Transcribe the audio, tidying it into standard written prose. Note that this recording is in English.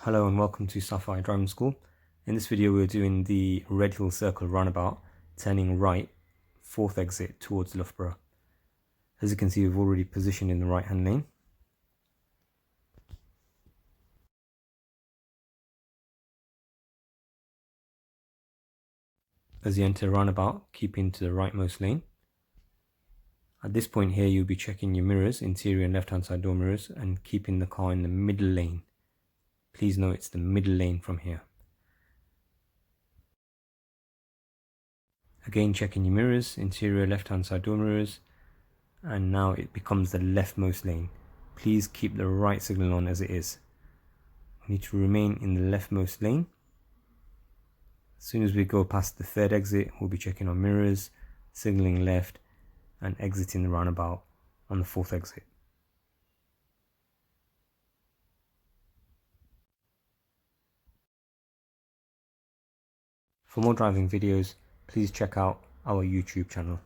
Hello and welcome to Sapphire Driving School. In this video we're doing the Hill Circle Roundabout, turning right, 4th exit towards Loughborough. As you can see, we've already positioned in the right hand lane. As you enter roundabout, keep into the rightmost lane. At this point here you'll be checking your mirrors, interior and left hand side door mirrors, and keeping the car in the middle lane. Please note it's the middle lane from here. Again, checking your mirrors, interior left hand side door mirrors, and now it becomes the leftmost lane. Please keep the right signal on as it is. We need to remain in the leftmost lane. As soon as we go past the 3rd exit, we'll be checking our mirrors, signaling left, and exiting the roundabout on the 4th exit. For more driving videos, please check out our YouTube channel.